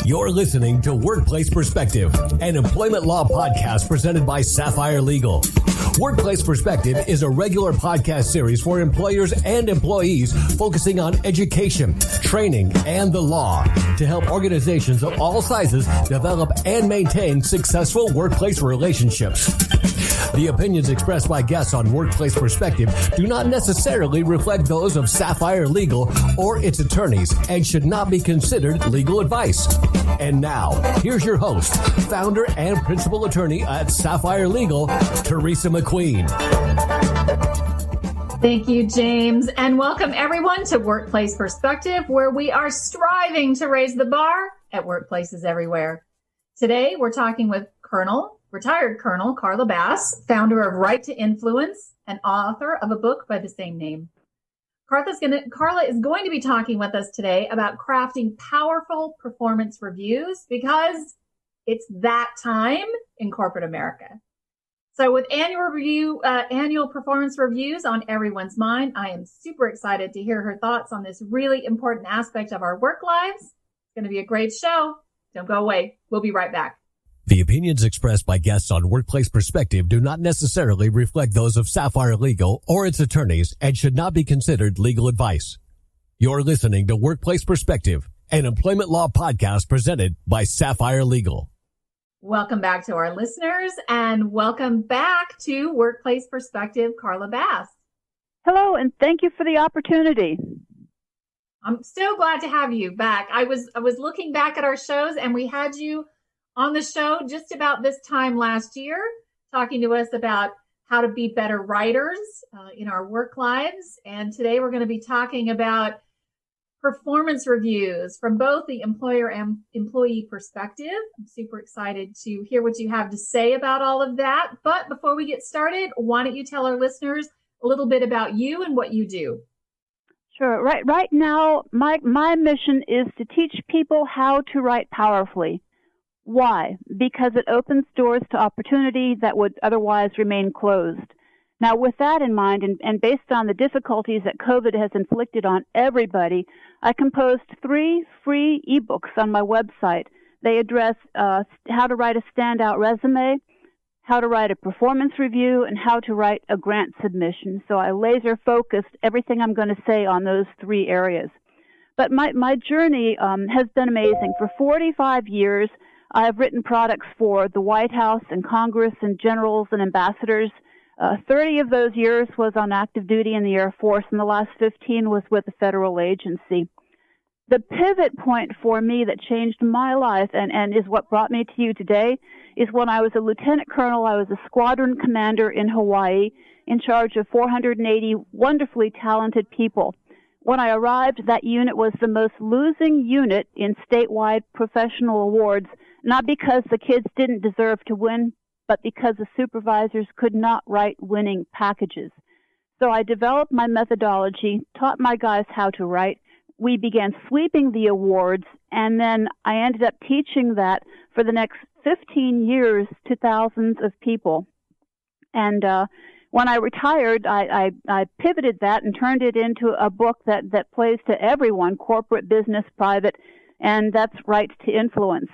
You're listening to Workplace Perspective, an employment law podcast presented by Sapphire Legal. Workplace Perspective is a regular podcast series for employers and employees focusing on education, training, and the law to help organizations of all sizes develop and maintain successful workplace relationships. The opinions expressed by guests on Workplace Perspective do not necessarily reflect those of Sapphire Legal or its attorneys and should not be considered legal advice. And now, here's your host, founder and principal attorney at Sapphire Legal, Teresa McQueen. Thank you, James, and welcome everyone to Workplace Perspective, where we are striving to raise the bar at workplaces everywhere. Today, we're talking with retired Colonel Carla Bass, founder of Right to Influence and author of a book by the same name. Carla is going to be talking with us today about crafting powerful performance reviews because it's that time in corporate America. So with annual performance reviews on everyone's mind, I am super excited to hear her thoughts on this really important aspect of our work lives. It's going to be a great show. Don't go away. We'll be right back. The opinions expressed by guests on Workplace Perspective do not necessarily reflect those of Sapphire Legal or its attorneys and should not be considered legal advice. You're listening to Workplace Perspective, an employment law podcast presented by Sapphire Legal. Welcome back to our listeners and welcome back to Workplace Perspective, Carla Bass. Hello, and thank you for the opportunity. I'm so glad to have you back. I was looking back at our shows and we had you on the show just about this time last year, talking to us about how to be better writers in our work lives. And today we're going to be talking about performance reviews from both the employer and employee perspective. I'm super excited to hear what you have to say about all of that. But before we get started, why don't you tell our listeners a little bit about you and what you do? Sure. Right now, my mission is to teach people how to write powerfully. Why? Because it opens doors to opportunity that would otherwise remain closed. Now, with that in mind, and based on the difficulties that COVID has inflicted on everybody, I composed 3 free ebooks on my website. They address how to write a standout resume, how to write a performance review, and how to write a grant submission. So I laser focused everything I'm going to say on those 3 areas. But my journey has been amazing. For 45 years, I have written products for the White House and Congress and generals and ambassadors. 30 of those years was on active duty in the Air Force, and the last 15 was with a federal agency. The pivot point for me that changed my life and is what brought me to you today is when I was a lieutenant colonel. I was a squadron commander in Hawaii in charge of 480 wonderfully talented people. When I arrived, that unit was the most losing unit in statewide professional awards, not because the kids didn't deserve to win, but because the supervisors could not write winning packages. So I developed my methodology, taught my guys how to write. We began sweeping the awards, and then I ended up teaching that for the next 15 years to thousands of people. And when I retired, I pivoted that and turned it into a book that plays to everyone, corporate, business, private, and that's Right to Influence.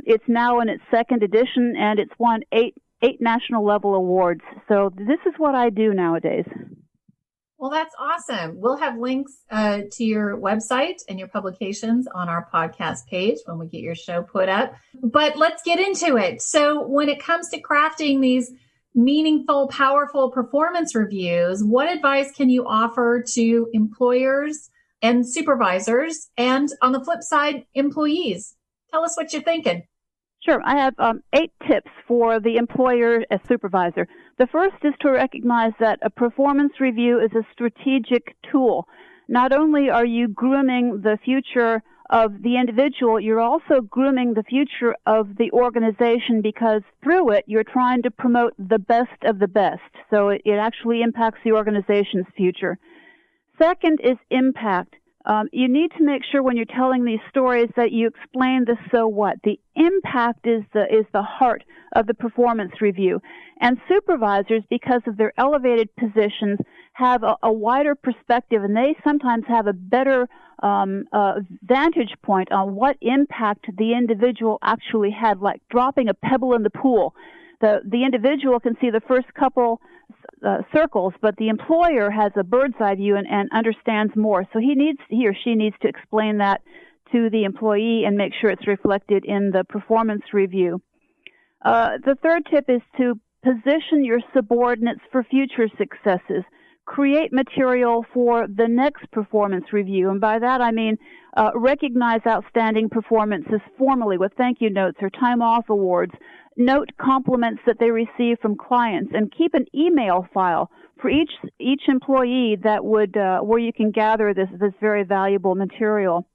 It's now in its 2nd edition, and it's won 8 national level awards. So this is what I do nowadays. Well, that's awesome. We'll have links to your website and your publications on our podcast page when we get your show put up. But let's get into it. So when it comes to crafting these meaningful, powerful performance reviews, what advice can you offer to employers and supervisors and, on the flip side, employees? Tell us what you're thinking. Sure. I have 8 tips for the employer as supervisor. The first is to recognize that a performance review is a strategic tool. Not only are you grooming the future of the individual, you're also grooming the future of the organization because through it, you're trying to promote the best of the best. So it actually impacts the organization's future. Second is impact. You need to make sure when you're telling these stories that you explain the so what. The impact is the heart of the performance review. And supervisors, because of their elevated positions, have a wider perspective, and they sometimes have a better vantage point on what impact the individual actually had, like dropping a pebble in the pool. The individual can see the first couple circles, but the employer has a bird's eye view and understands more. So he or she needs to explain that to the employee and make sure it's reflected in the performance review. The third tip is to position your subordinates for future successes. Create material for the next performance review. And by that I mean recognize outstanding performances formally with thank you notes or time off awards. Note compliments that they receive from clients, and keep an email file for each employee that would where you can gather this very valuable material.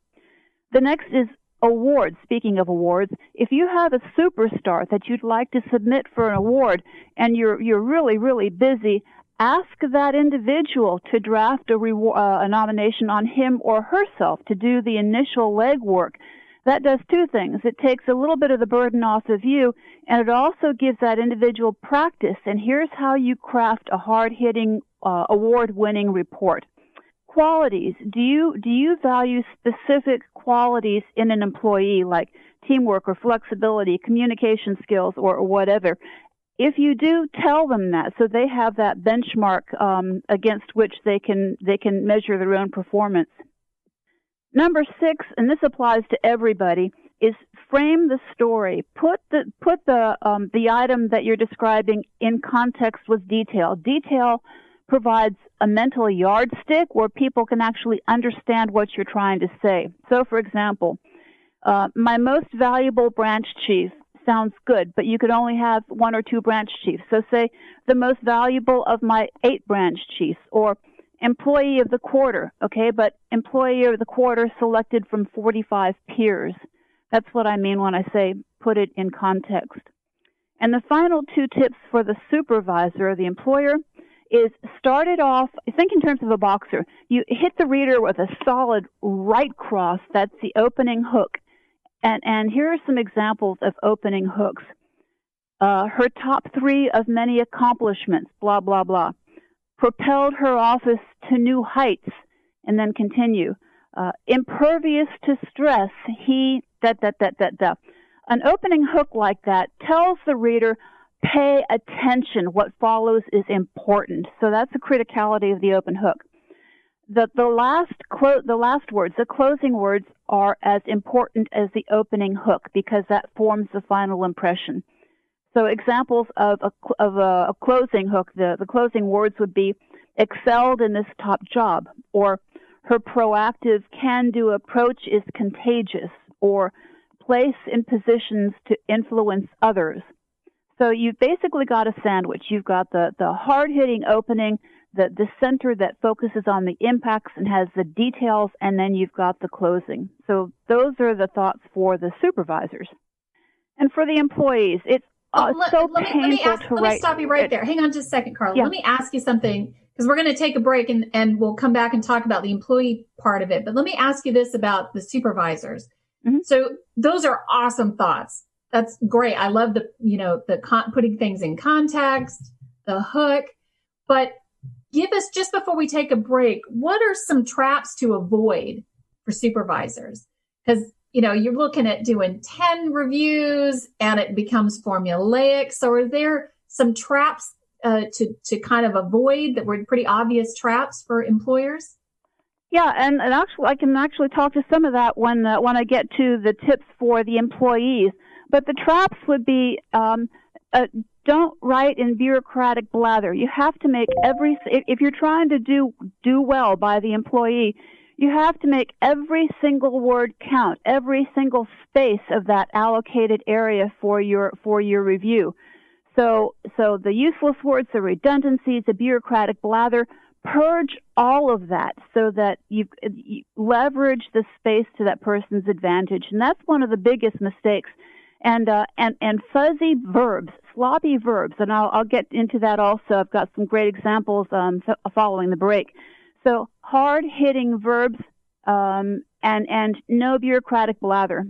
The next is awards. Speaking of awards, if you have a superstar that you'd like to submit for an award and you're really busy, ask that individual to draft a nomination on him or herself to do the initial legwork. That does two things. It takes a little bit of the burden off of you, and it also gives that individual practice. And here's how you craft a hard-hitting, award-winning report. Qualities. Do you value specific qualities in an employee, like teamwork or flexibility, communication skills, or whatever? If you do, tell them that so they have that benchmark against which they can measure their own performance. Number 6, and this applies to everybody, is frame the story. Put the item that you're describing in context with detail. Detail provides a mental yardstick where people can actually understand what you're trying to say. So, for example, my most valuable branch chief sounds good, but you could only have 1 or 2 branch chiefs. So say the most valuable of my 8 branch chiefs, or employee of the quarter, okay, but employee of the quarter selected from 45 peers. That's what I mean when I say put it in context. And the final 2 tips for the supervisor or the employer is start it off, think in terms of a boxer. You hit the reader with a solid right cross, that's the opening hook. And here are some examples of opening hooks. Her top 3 of many accomplishments, blah, blah, blah. Propelled her office to new heights, and then continue. Impervious to stress, he, An opening hook like that tells the reader, pay attention, what follows is important. So that's the criticality of the open hook. The last words, the closing words, are as important as the opening hook because that forms the final impression. So examples of a closing hook, the closing words would be excelled in this top job, or her proactive can-do approach is contagious, or place in positions to influence others. So you've basically got a sandwich. You've got the hard-hitting opening, the center that focuses on the impacts and has the details, and then you've got the closing. So those are the thoughts for the supervisors. And for the employees, it's let me stop you right there. Hang on just a second, Carla. Yeah. Let me ask you something, because we're going to take a break and we'll come back and talk about the employee part of it. But let me ask you this about the supervisors. Mm-hmm. So those are awesome thoughts. That's great. I love putting things in context, the hook. But give us, just before we take a break, what are some traps to avoid for supervisors? Because you're looking at doing 10 reviews and it becomes formulaic. So are there some traps to kind of avoid that were pretty obvious traps for employers? Yeah, and actually, I can actually talk to some of that when I get to the tips for the employees. But the traps would be don't write in bureaucratic blather. You have to make if you're trying to do well by the employee, you have to make every single word count, every single space of that allocated area for your review. So the useless words, the redundancies, the bureaucratic blather, purge all of that so that you leverage the space to that person's advantage. And that's one of the biggest mistakes. And fuzzy verbs, sloppy verbs, and I'll get into that also. I've got some great examples following the break. So hard-hitting verbs and no bureaucratic blather.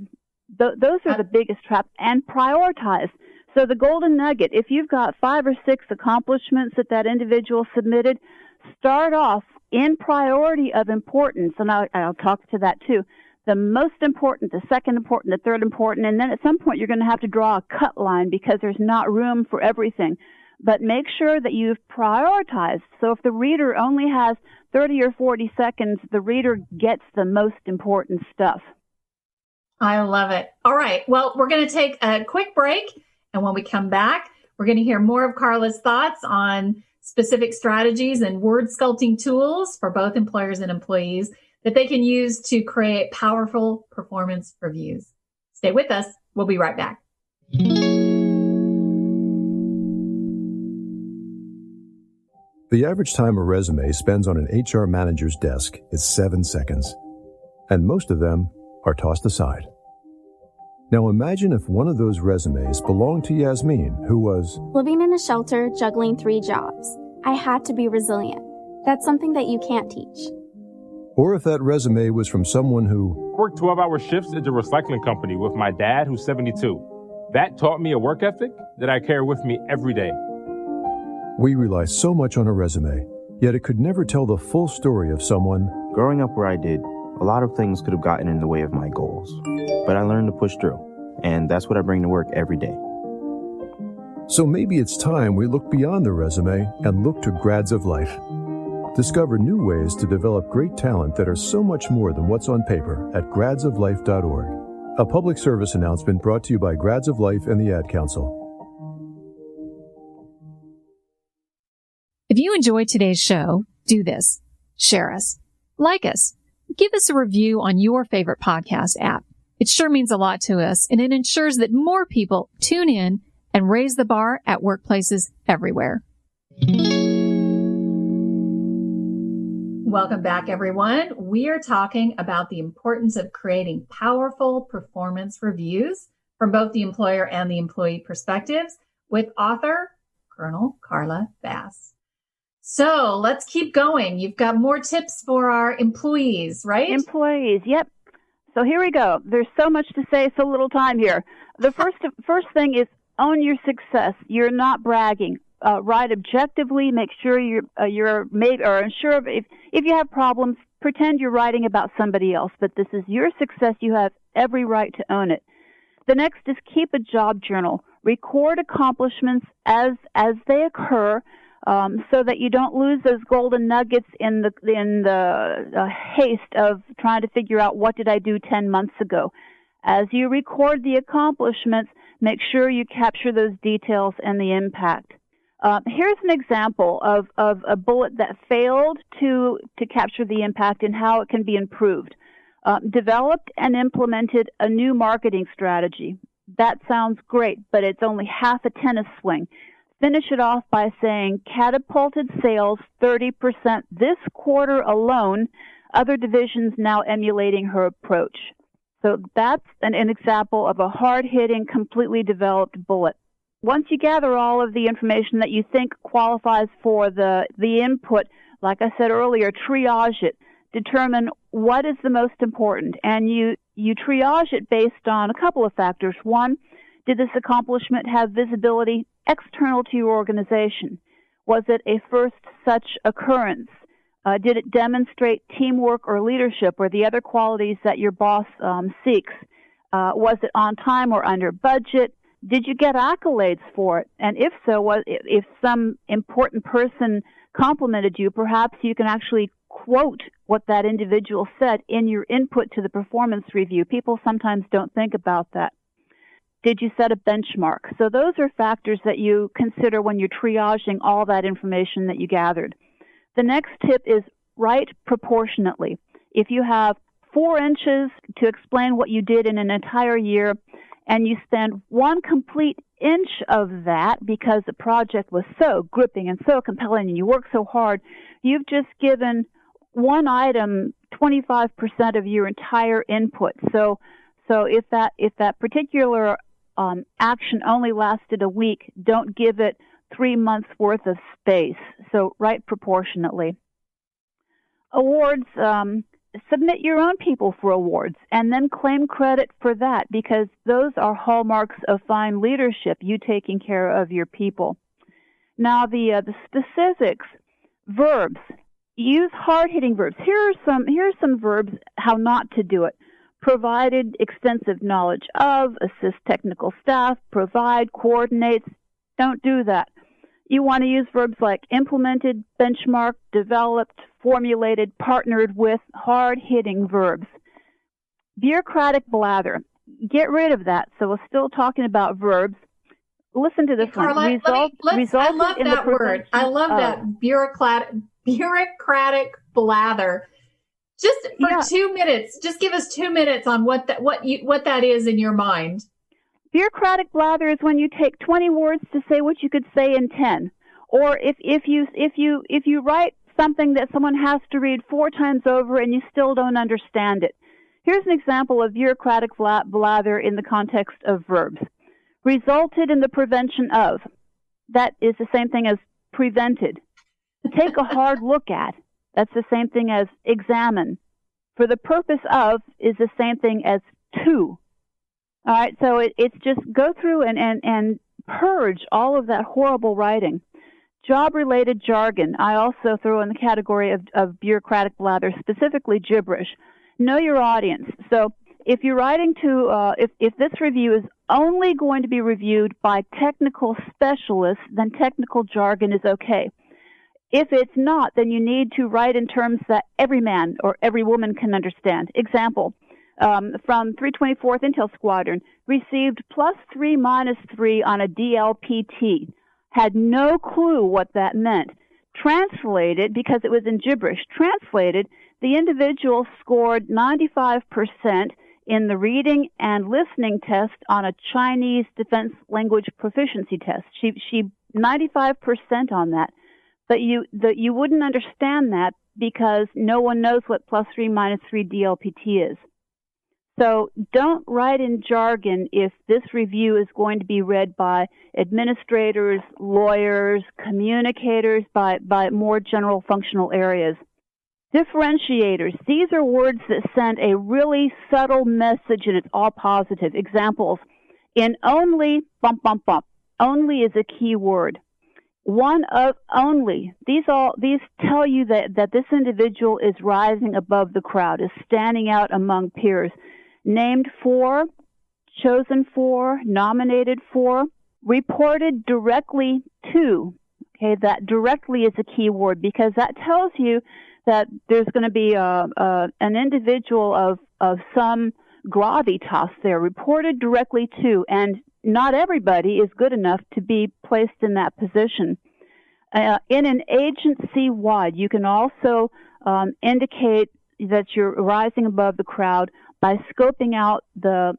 Those are the biggest traps. And prioritize. So the golden nugget, if you've got 5 or 6 accomplishments that individual submitted, start off in priority of importance, and I'll talk to that too. The most important, the second important, the third important, and then at some point you're going to have to draw a cut line because there's not room for everything. But make sure that you've prioritized. So if the reader only has 30 or 40 seconds, the reader gets the most important stuff. I love it. All right. Well, we're going to take a quick break. And when we come back, we're going to hear more of Carla's thoughts on specific strategies and word sculpting tools for both employers and employees that they can use to create powerful performance reviews. Stay with us. We'll be right back. The average time a resume spends on an HR manager's desk is 7 seconds, and most of them are tossed aside. Now imagine if one of those resumes belonged to Yasmin, who was living in a shelter, juggling 3 jobs. I had to be resilient. That's something that you can't teach. Or if that resume was from someone who worked 12-hour shifts at the recycling company with my dad, who's 72. That taught me a work ethic that I carry with me every day. We rely so much on a resume, yet it could never tell the full story of someone. Growing up where I did, a lot of things could have gotten in the way of my goals. But I learned to push through, and that's what I bring to work every day. So maybe it's time we look beyond the resume and look to Grads of Life. Discover new ways to develop great talent that are so much more than what's on paper at gradsoflife.org. A public service announcement brought to you by Grads of Life and the Ad Council. If you enjoyed today's show, do this. Share us. Like us. Give us a review on your favorite podcast app. It sure means a lot to us, and it ensures that more people tune in and raise the bar at workplaces everywhere. Welcome back, everyone. We are talking about the importance of creating powerful performance reviews from both the employer and the employee perspectives with author Colonel Carla Bass. So let's keep going. You've got more tips for our employees, right? Employees, yep. So here we go. There's so much to say, so little time here. The first thing is own your success. You're not bragging. Write objectively. Make sure you're made or unsure if you have problems. Pretend you're writing about somebody else, but this is your success. You have every right to own it. The next is keep a job journal. Record accomplishments as they occur. So that you don't lose those golden nuggets in the haste of trying to figure out what did I do 10 months ago. As you record the accomplishments, make sure you capture those details and the impact. Here's an example of a bullet that failed to capture the impact and how it can be improved. Developed and implemented a new marketing strategy. That sounds great, but it's only half a tennis swing. Finish it off by saying catapulted sales 30% this quarter alone, other divisions now emulating her approach. So that's an example of a hard-hitting, completely developed bullet. Once you gather all of the information that you think qualifies for the input, like I said earlier, triage it. Determine what is the most important, and you triage it based on a couple of factors. One, did this accomplishment have visibility external to your organization? Was it a first such occurrence? Did it demonstrate teamwork or leadership or the other qualities that your boss seeks? Was it on time or under budget? Did you get accolades for it? And if so, if some important person complimented you, perhaps you can actually quote what that individual said in your input to the performance review. People sometimes don't think about that. Did you set a benchmark? So those are factors that you consider when you're triaging all that information that you gathered. The next tip is write proportionately. If you have 4 inches to explain what you did in an entire year, and you spend 1 complete inch of that because the project was so gripping and so compelling and you worked so hard, you've just given one item 25% of your entire input. So if that particular action only lasted a week, don't give it 3 months worth of space. So write proportionately. Awards, submit your own people for awards and then claim credit for that because those are hallmarks of fine leadership, you taking care of your people. Now the specifics, verbs, use hard-hitting verbs. Here are some verbs how not to do it. Provided extensive knowledge of, assist technical staff, provide, coordinates. Don't do that. You want to use verbs like implemented, benchmarked, developed, formulated, partnered with, hard-hitting verbs. Bureaucratic blather. Get rid of that. So we're still talking about verbs. Listen to this Carla, one. I love that word. I love that bureaucratic blather. Just for 2 minutes, just give us 2 minutes on what that is in your mind. Bureaucratic blather is when you take 20 words to say what you could say in 10. Or if you write something that someone has to read 4 times over and you still don't understand it. Here's an example of bureaucratic blather in the context of verbs. Resulted in the prevention of. That is the same thing as prevented. Take a hard look at. That's the same thing as examine. For the purpose of is the same thing as to. All right, so it's just go through and purge all of that horrible writing. Job-related jargon, I also throw in the category of bureaucratic blather, specifically gibberish. Know your audience. So if you're writing to, if this review is only going to be reviewed by technical specialists, then technical jargon is okay. If it's not, then you need to write in terms that every man or every woman can understand. Example, from 324th Intel Squadron, received +3 -3 on a DLPT. Had no clue what that meant. Translated, because it was in gibberish, translated, the individual scored 95% in the reading and listening test on a Chinese defense language proficiency test. She 95% on that. But you wouldn't understand that because no one knows what +3 -3 DLPT is. So don't write in jargon if this review is going to be read by administrators, lawyers, communicators, by more general functional areas. Differentiators. These are words that send a really subtle message and it's all positive. Examples. In only, bump, bump, bump. Only is a key word. One of only. These tell you that this individual is rising above the crowd, is standing out among peers. Named for, chosen for, nominated for, reported directly to. Okay, that directly is a key word because that tells you that there's going to be an individual of some gravitas there, reported directly to, and not everybody is good enough to be placed in that position. In an agency-wide, you can also indicate that you're rising above the crowd by scoping out the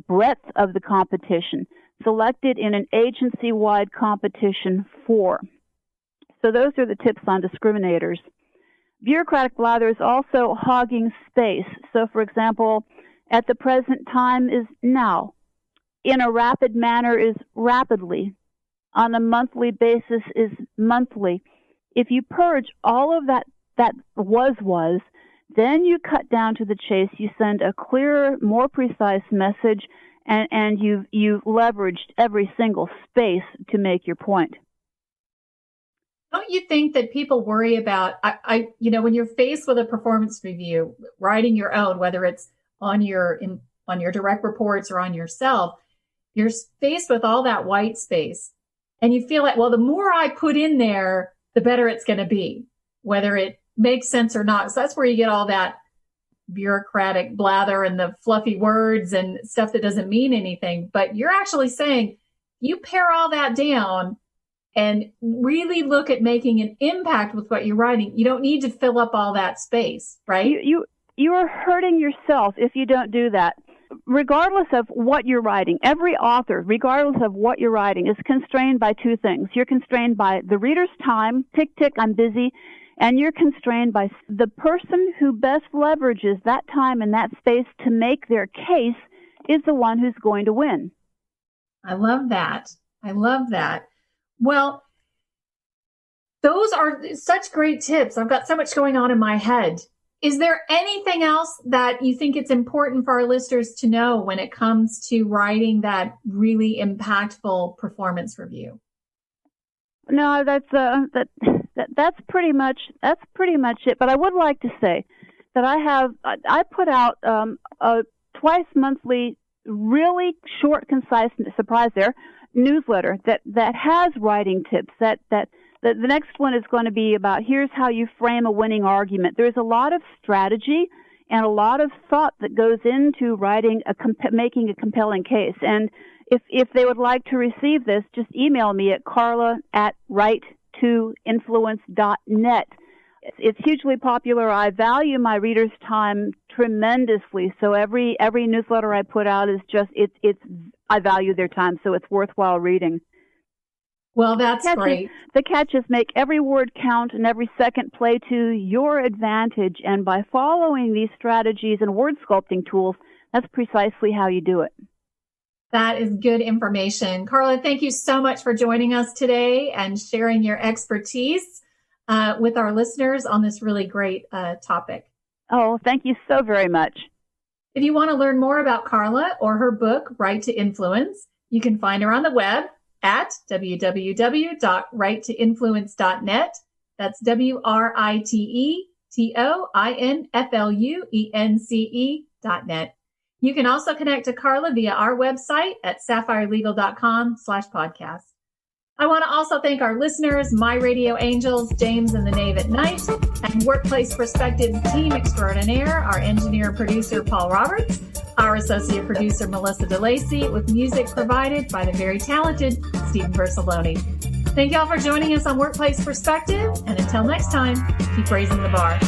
breadth of the competition, selected in an agency-wide competition for. So those are the tips on discriminators. Bureaucratic blather is also hogging space. So, for example, at the present time is now. In a rapid manner is rapidly. On a monthly basis is monthly. If you purge all of that was, then you cut down to the chase. You send a clearer, more precise message, and you've leveraged every single space to make your point. Don't you think that people worry about, when you're faced with a performance review, writing your own, whether it's on your direct reports or on yourself, you're faced with all that white space. And you feel like, well, the more I put in there, the better it's going to be, whether it makes sense or not. So that's where you get all that bureaucratic blather and the fluffy words and stuff that doesn't mean anything. But you're actually saying you pare all that down and really look at making an impact with what you're writing. You don't need to fill up all that space, right? You are hurting yourself if you don't do that. Regardless of what you're writing, every author, regardless of what you're writing, is constrained by two things. You're constrained by the reader's time, tick, tick, I'm busy, and you're constrained by the person who best leverages that time and that space to make their case is the one who's going to win. I love that. Well, those are such great tips. I've got so much going on in my head. Is there anything else that you think it's important for our listeners to know when it comes to writing that really impactful performance review? No, that's That's pretty much it. But I would like to say that I put out a twice monthly, really short, concise, surprise there, newsletter that has writing tips. That the next one is going to be about here's how you frame a winning argument. There's a lot of strategy and a lot of thought that goes into writing making a compelling case. And if they would like to receive this, just email me at carla@write2influence.net. It's hugely popular. I value my readers' time tremendously. So every newsletter I put out is just I value their time, so it's worthwhile reading. Well, that's great. The catch is make every word count and every second play to your advantage. And by following these strategies and word sculpting tools, that's precisely how you do it. That is good information. Carla, thank you so much for joining us today and sharing your expertise with our listeners on this really great topic. Oh, thank you so very much. If you want to learn more about Carla or her book, Write to Influence, you can find her on the web at www.write2influence.net. That's WRITETOINFLUENCE.net. You can also connect to Carla via our website at sapphirelegal.com/podcast. I want to also thank our listeners, my radio angels, James and the Knave at Night, and Workplace Perspectives team extraordinaire, our engineer and producer, Paul Roberts, our associate producer, Melissa DeLacey, with music provided by the very talented Stephen Vercelloni. Thank y'all for joining us on Workplace Perspective, and until next time, keep raising the bar.